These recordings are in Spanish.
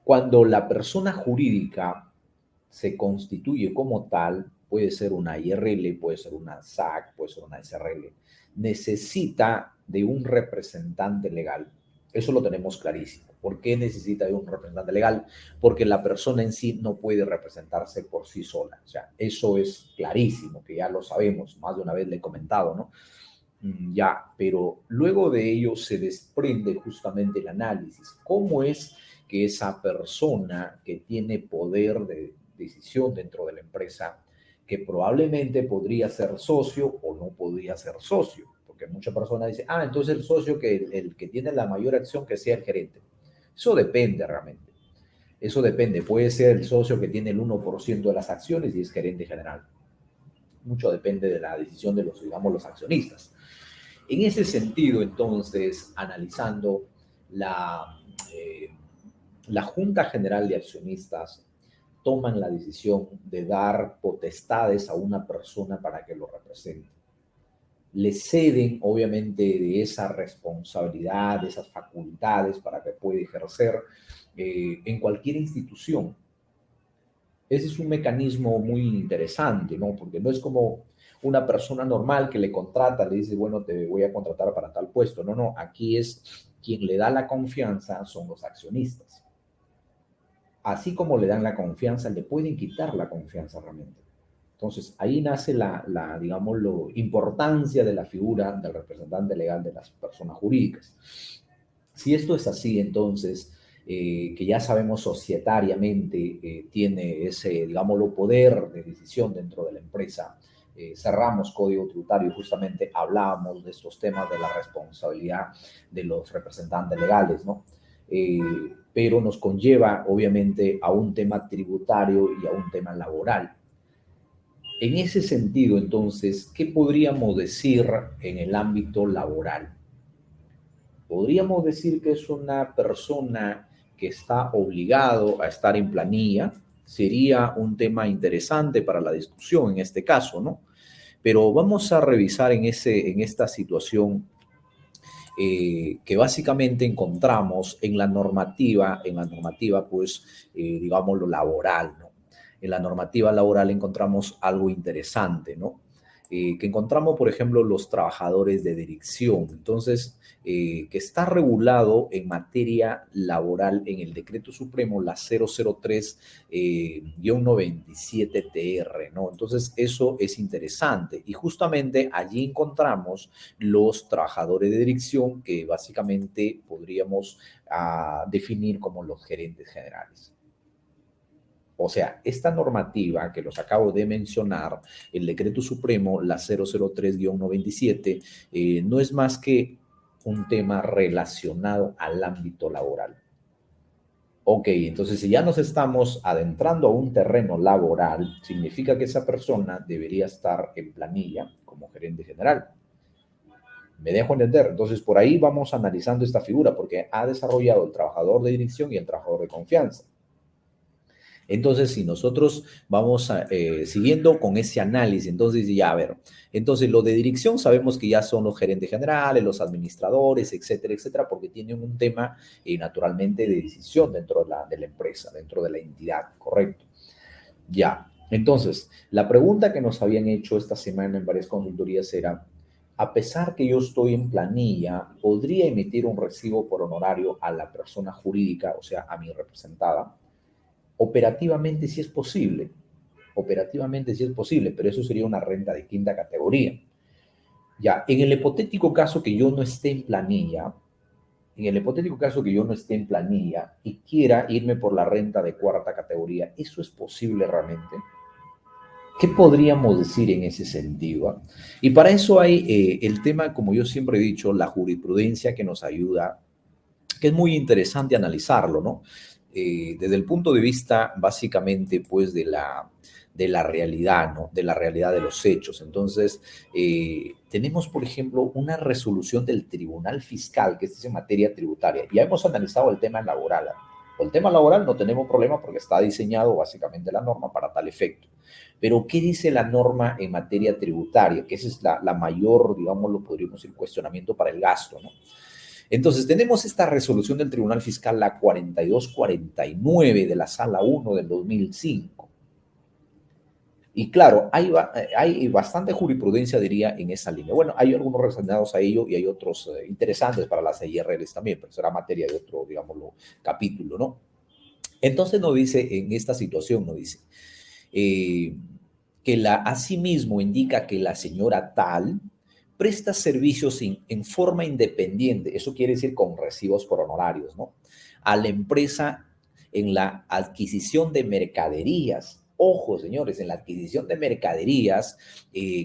Cuando la persona jurídica se constituye como tal, puede ser una IRL, puede ser una SAC, puede ser una SRL, necesita de un representante legal. Eso lo tenemos clarísimo. ¿Por qué necesita de un representante legal? Porque la persona en sí no puede representarse por sí sola. O sea, eso es clarísimo, que ya lo sabemos, más de una vez le he comentado, ¿no? Ya, pero luego de ello se desprende justamente el análisis. ¿Cómo es que esa persona que tiene poder de decisión dentro de la empresa, que probablemente podría ser socio o no podría ser socio? Porque muchas personas dicen, entonces el socio el que tiene la mayor acción que sea el gerente. Eso depende realmente. Eso depende. Puede ser el socio que tiene el 1% de las acciones y es gerente general. Mucho depende de la decisión de los, digamos, los accionistas. En ese sentido, entonces, analizando la, eh, la Junta General de Accionistas toman la decisión de dar potestades a una persona para que lo represente. Le ceden, obviamente, de esa responsabilidad, de esas facultades para que pueda ejercer en cualquier institución. Ese es un mecanismo muy interesante, ¿no? Porque no es como una persona normal que le contrata, le dice, bueno, te voy a contratar para tal puesto. No, no, aquí es quien le da la confianza son los accionistas. Así como le dan la confianza, le pueden quitar la confianza realmente. Entonces, ahí nace digamos, la importancia de la figura del representante legal de las personas jurídicas. Si esto es así, entonces, que ya sabemos societariamente tiene ese, digámoslo, poder de decisión dentro de la empresa, cerramos código tributario, justamente hablábamos de estos temas de la responsabilidad de los representantes legales, ¿no? Eh, pero nos conlleva, obviamente, a un tema tributario y a un tema laboral. En ese sentido, entonces, ¿qué podríamos decir en el ámbito laboral? Podríamos decir que es una persona que está obligado a estar en planilla. Sería un tema interesante para la discusión en este caso, ¿no? Pero vamos a revisar en esta situación que básicamente encontramos en la normativa, pues, digamos, lo laboral, ¿no? En la normativa laboral encontramos algo interesante, ¿no? Que encontramos, por ejemplo, los trabajadores de dirección. Entonces, que está regulado en materia laboral en el Decreto Supremo, la 003-97-TR, ¿no? Entonces, eso es interesante. Y justamente allí encontramos los trabajadores de dirección que básicamente podríamos definir como los gerentes generales. O sea, esta normativa que los acabo de mencionar, el Decreto Supremo, la 003-97, no es más que un tema relacionado al ámbito laboral. Ok, entonces si ya nos estamos adentrando a un terreno laboral, significa que esa persona debería estar en planilla como gerente general. Me dejo entender. Entonces, por ahí vamos analizando esta figura, porque ha desarrollado el trabajador de dirección y el trabajador de confianza. Entonces, si nosotros vamos siguiendo con ese análisis, entonces ya, a ver, entonces lo de dirección sabemos que ya son los gerentes generales, los administradores, etcétera, etcétera, porque tienen un tema naturalmente de decisión dentro de la empresa, dentro de la entidad, ¿correcto? Ya, entonces, la pregunta que nos habían hecho esta semana en varias consultorías era, a pesar que yo estoy en planilla, ¿podría emitir un recibo por honorario a la persona jurídica, o sea, a mi representada? Operativamente sí es posible, operativamente sí es posible, pero eso sería una renta de quinta categoría. Ya, en el hipotético caso que yo no esté en planilla, en el hipotético caso que yo no esté en planilla y quiera irme por la renta de cuarta categoría, ¿eso es posible realmente? ¿Qué podríamos decir en ese sentido? Y para eso hay el tema, como yo siempre he dicho, la jurisprudencia que nos ayuda, que es muy interesante analizarlo, ¿no? Desde el punto de vista básicamente pues de la realidad, ¿no? De la realidad de los hechos. Entonces, tenemos, por ejemplo, una resolución del Tribunal Fiscal, que es en materia tributaria. Ya hemos analizado el tema laboral. O el tema laboral no tenemos problema porque está diseñado básicamente la norma para tal efecto. Pero, ¿qué dice la norma en materia tributaria? Que esa es la mayor, digamos, lo podríamos decir, cuestionamiento para el gasto, ¿no? Entonces, tenemos esta resolución del Tribunal Fiscal, la 4249 de la Sala 1 del 2005. Y claro, hay bastante jurisprudencia, diría, en esa línea. Bueno, hay algunos relacionados a ello y hay otros interesantes para las IRLs también, pero será materia de otro, digámoslo, capítulo, ¿no? Entonces nos dice, en esta situación nos dice, eh, que asimismo indica que la señora tal presta servicios en forma independiente, eso quiere decir con recibos por honorarios, ¿no? A la empresa en la adquisición de mercaderías. Ojo, señores, en la adquisición de mercaderías,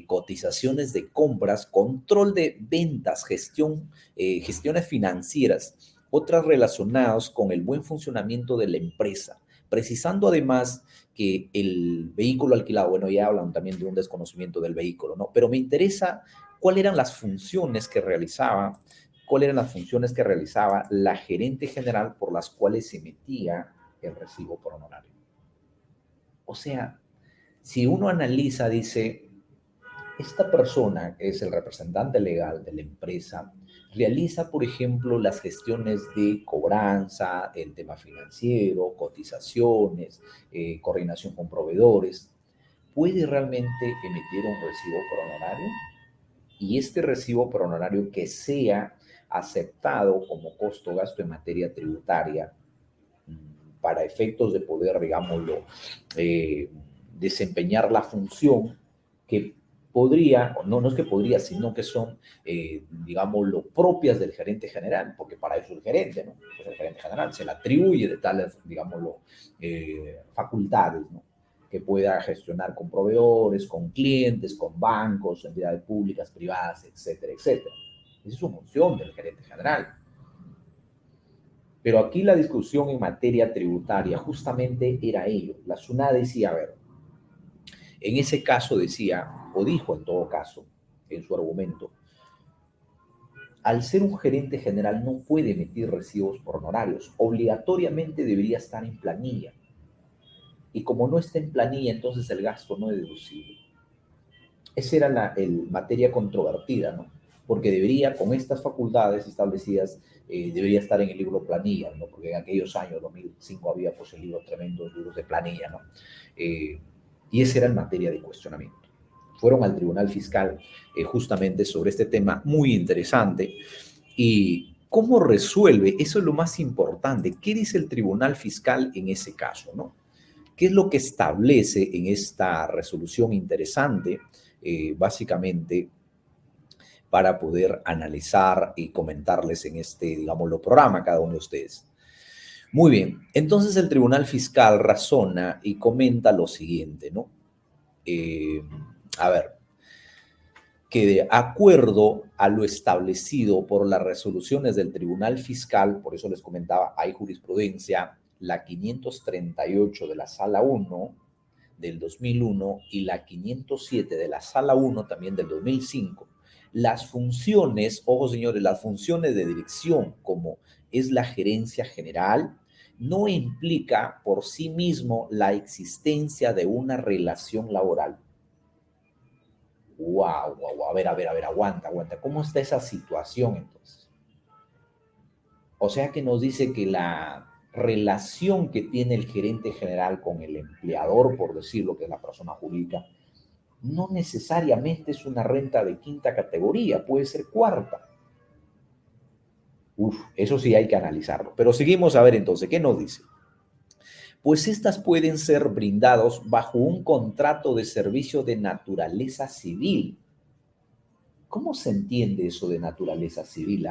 cotizaciones de compras, control de ventas, gestiones financieras, otras relacionadas con el buen funcionamiento de la empresa, precisando además que el vehículo alquilado, bueno, ya hablan también de un desconocimiento del vehículo, ¿no? Pero me interesa cuáles eran las funciones que realizaba, la gerente general por las cuales se emitía el recibo por honorario. O sea, si uno analiza, dice, esta persona, que es el representante legal de la empresa, realiza, por ejemplo, las gestiones de cobranza, el tema financiero, cotizaciones, coordinación con proveedores. ¿Puede realmente emitir un recibo por honorario? Y este recibo por honorario que sea aceptado como costo gasto en materia tributaria para efectos de poder, digámoslo, desempeñar la función que podría, no es que podría, sino que son, digámoslo, propias del gerente general, porque para eso es el gerente, ¿no? Pues el gerente general se le atribuye de tales, digámoslo, facultades, ¿no? Que pueda gestionar con proveedores, con clientes, con bancos, entidades públicas, privadas, etcétera, etcétera. Esa es su función del gerente general. Pero aquí la discusión en materia tributaria justamente era ello. La SUNAT decía, a ver, en ese caso decía, o dijo en todo caso, en su argumento, al ser un gerente general no puede emitir recibos por honorarios, obligatoriamente debería estar en planilla. Y como no está en planilla, entonces el gasto no es deducible. Esa era la materia controvertida, ¿no? Porque debería, con estas facultades establecidas, debería estar en el libro planilla, ¿no? Porque en aquellos años, 2005, había pues el libro, tremendos libros de planilla, ¿no? Y esa era en materia de cuestionamiento. Fueron al Tribunal Fiscal justamente sobre este tema muy interesante. ¿Y cómo resuelve? Eso es lo más importante. ¿Qué dice el Tribunal Fiscal en ese caso, no? ¿Qué es lo que establece en esta resolución interesante? Básicamente para poder analizar y comentarles en este, digámoslo, programa cada uno de ustedes. Muy bien, entonces el Tribunal Fiscal razona y comenta lo siguiente, ¿no? A ver, que de acuerdo a lo establecido por las resoluciones del Tribunal Fiscal, por eso les comentaba, hay jurisprudencia, la 538 de la Sala 1 del 2001 y la 507 de la Sala 1 también del 2005, las funciones, ojo señores, las funciones de dirección como es la gerencia general, no implica por sí mismo la existencia de una relación laboral. Wow, a ver, aguanta. ¿Cómo está esa situación entonces? O sea que nos dice que la relación que tiene el gerente general con el empleador, por decirlo, que es la persona jurídica, no necesariamente es una renta de quinta categoría, puede ser cuarta. Eso sí hay que analizarlo. Pero seguimos a ver entonces, ¿qué nos dice? Pues estas pueden ser brindados bajo un contrato de servicio de naturaleza civil. ¿Cómo se entiende eso de naturaleza civil?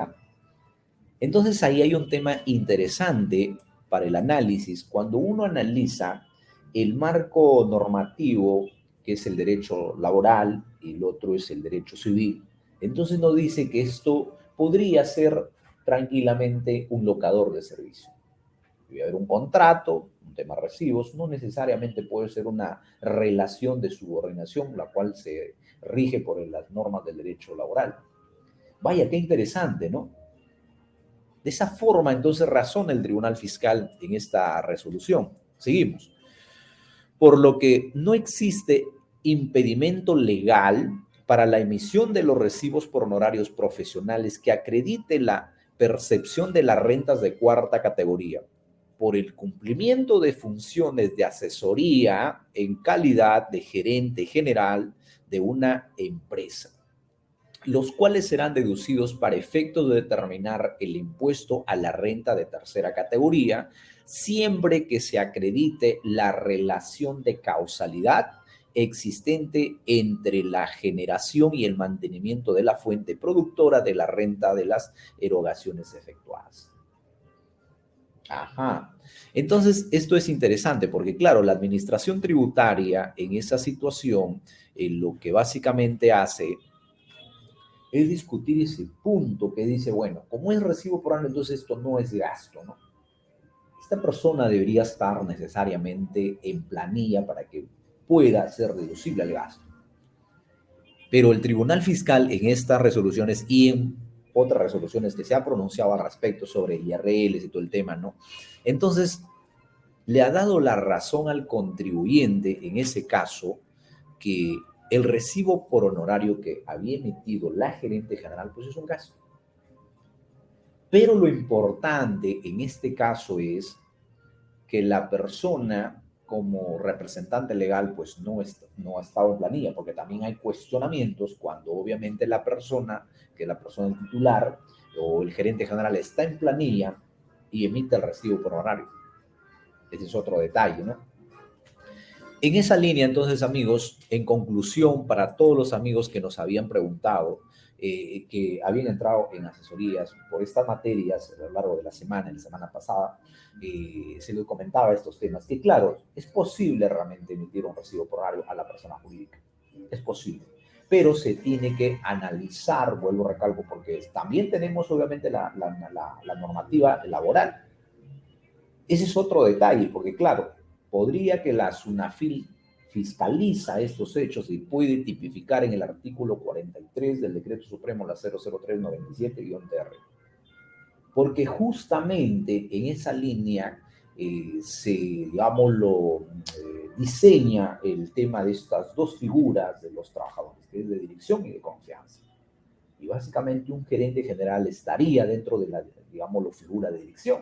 Entonces ahí hay un tema interesante para el análisis. Cuando uno analiza el marco normativo, que es el derecho laboral y el otro es el derecho civil, entonces nos dice que esto podría ser tranquilamente un locador de servicio. Debe haber un contrato, un tema de recibos, no necesariamente puede ser una relación de subordinación, la cual se rige por las normas del derecho laboral. Vaya, qué interesante, ¿no? De esa forma, entonces, razona el Tribunal Fiscal en esta resolución. Seguimos. Por lo que no existe impedimento legal para la emisión de los recibos por honorarios profesionales que acredite la percepción de las rentas de cuarta categoría por el cumplimiento de funciones de asesoría en calidad de gerente general de una empresa, los cuales serán deducidos para efectos de determinar el impuesto a la renta de tercera categoría, siempre que se acredite la relación de causalidad existente entre la generación y el mantenimiento de la fuente productora de la renta de las erogaciones efectuadas. Ajá. Entonces, esto es interesante porque, claro, la administración tributaria en esa situación, lo que básicamente hace es discutir ese punto que dice, bueno, como es recibo por año, entonces esto no es gasto, ¿no? Esta persona debería estar necesariamente en planilla para que pueda ser deducible el gasto. Pero el Tribunal Fiscal en estas resoluciones y en otras resoluciones que se ha pronunciado al respecto sobre IRLs y todo el tema, ¿no? Entonces, le ha dado la razón al contribuyente en ese caso que el recibo por honorario que había emitido la gerente general, pues es un gasto. Pero lo importante en este caso es que la persona como representante legal pues no ha estado en planilla, porque también hay cuestionamientos cuando obviamente la persona, que la persona titular o el gerente general está en planilla y emite el recibo por honorario. Ese es otro detalle, ¿no? En esa línea, entonces, amigos, en conclusión, para todos los amigos que nos habían preguntado, que habían entrado en asesorías por estas materias a lo largo de la semana pasada, se les comentaba estos temas, que claro, es posible realmente emitir un recibo por horario a la persona jurídica, es posible, pero se tiene que analizar, vuelvo a recalco, porque también tenemos obviamente la normativa laboral. Ese es otro detalle, porque claro, podría que la SUNAFIL fiscaliza estos hechos y puede tipificar en el artículo 43 del Decreto Supremo la 00397-TR. Porque justamente en esa línea se, digámoslo, diseña el tema de estas dos figuras de los trabajadores, que es de dirección y de confianza. Y básicamente un gerente general estaría dentro de la, digámoslo, figura de dirección.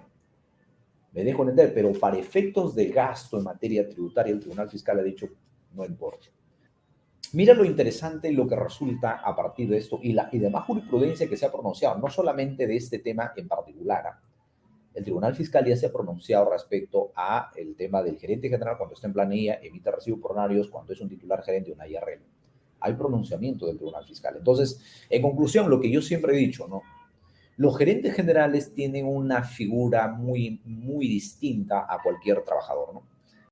Me dejo entender, pero para efectos de gasto en materia tributaria, el Tribunal Fiscal ha dicho, no importa. Mira lo interesante y lo que resulta a partir de esto y demás jurisprudencia que se ha pronunciado, no solamente de este tema en particular. El Tribunal Fiscal ya se ha pronunciado respecto a el tema del gerente general cuando está en planilla, emite recibos por honorarios cuando es un titular gerente de una IRL. Hay pronunciamiento del Tribunal Fiscal. Entonces, en conclusión, lo que yo siempre he dicho, ¿no? Los gerentes generales tienen una figura muy, muy distinta a cualquier trabajador, ¿no?